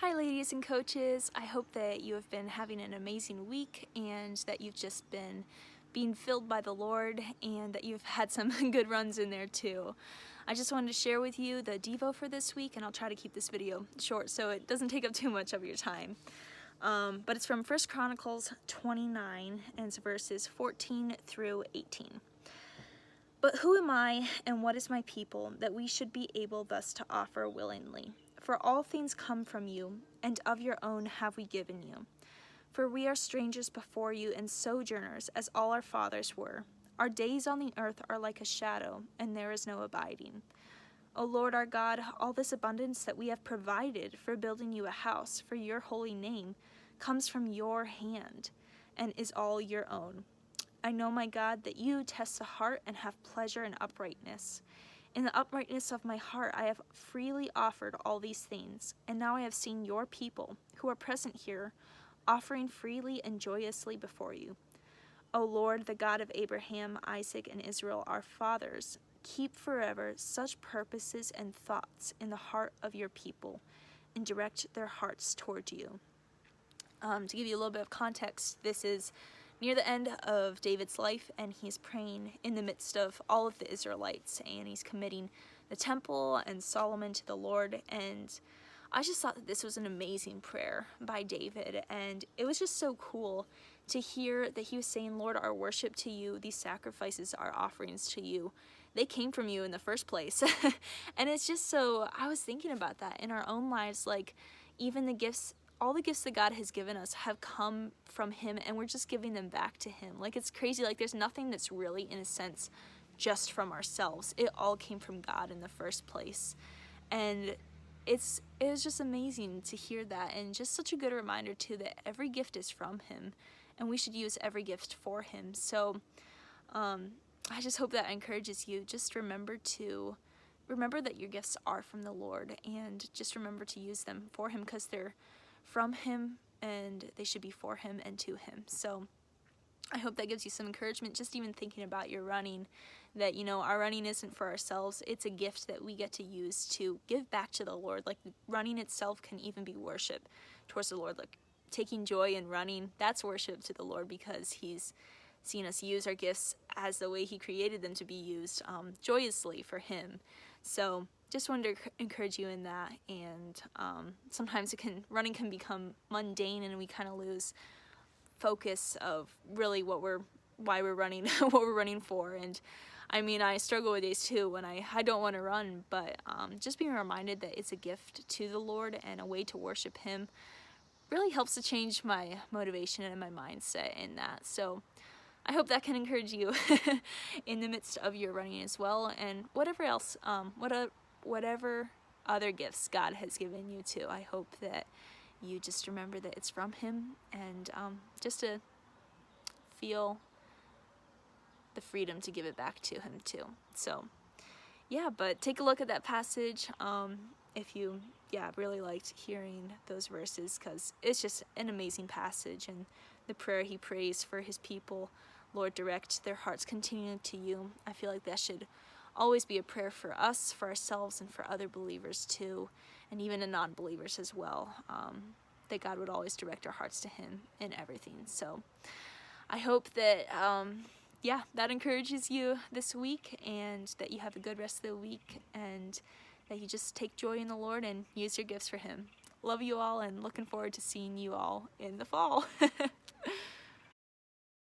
Hi ladies and coaches, I hope that you have been having an amazing week and that you've just been being filled by the Lord and that you've had some good runs in there too. I just wanted to share with you the Devo for this week, and I'll try to keep this video short so it doesn't take up too much of your time. But it's from 1 Chronicles 29 and it's verses 14 through 18. But who am I and what is my people that we should be able thus to offer willingly? For all things come from you, and of your own have we given you. For we are strangers before you and sojourners, as all our fathers were. Our days on the earth are like a shadow, and there is no abiding. O Lord our God, all this abundance that we have provided for building you a house for your holy name comes from your hand, and is all your own. I know, my God, that you test the heart and have pleasure in uprightness. In the uprightness of my heart I have freely offered all these things, and now I have seen your people, who are present here, offering freely and joyously before you. O Lord, the God of Abraham, Isaac, and Israel, our fathers, keep forever such purposes and thoughts in the heart of your people, and direct their hearts toward you. To give you a little bit of context, this is near the end of David's life, and he's praying in the midst of all of the Israelites, and he's committing the temple and Solomon to the Lord. And I just thought that this was an amazing prayer by David, and it was just so cool to hear that he was saying, Lord, our worship to you, these sacrifices, our offerings to you, they came from you in the first place. And it's just so, I was thinking about that in our own lives, like even the gifts, all the gifts that God has given us have come from him, and we're just giving them back to him. Like, it's crazy. Like, there's nothing that's really, in a sense, just from ourselves. It all came from God in the first place. And it was just amazing to hear that, and just such a good reminder too that every gift is from him, and we should use every gift for him. So I just hope that encourages you. Just remember that your gifts are from the Lord, and just remember to use them for him, because they're from him and they should be for him and to him. So I hope that gives you some encouragement, just even thinking about your running, that, you know, our running isn't for ourselves. It's a gift that we get to use to give back to the Lord. Like, running itself can even be worship towards the Lord. Like, taking joy in running, that's worship to the Lord, because he's seen us use our gifts as the way he created them to be used, joyously for him. So just wanted to encourage you in that. And sometimes running can become mundane, and we kind of lose focus of really why we're running, what we're running for. And I mean, I struggle with days too when I don't want to run, but just being reminded that it's a gift to the Lord and a way to worship him really helps to change my motivation and my mindset in that. So I hope that can encourage you in the midst of your running as well, and whatever else, whatever other gifts God has given you too. I hope that you just remember that it's from him, and just to feel the freedom to give it back to him too. So yeah, but take a look at that passage if you really liked hearing those verses, because it's just an amazing passage. And the prayer he prays for his people, Lord, direct their hearts continuing to you. I feel like that should always be a prayer for us, for ourselves, and for other believers too, and even the non-believers as well, that God would always direct our hearts to him in everything. So I hope that that encourages you this week, and that you have a good rest of the week, and that you just take joy in the Lord and use your gifts for him. Love you all, and looking forward to seeing you all in the fall.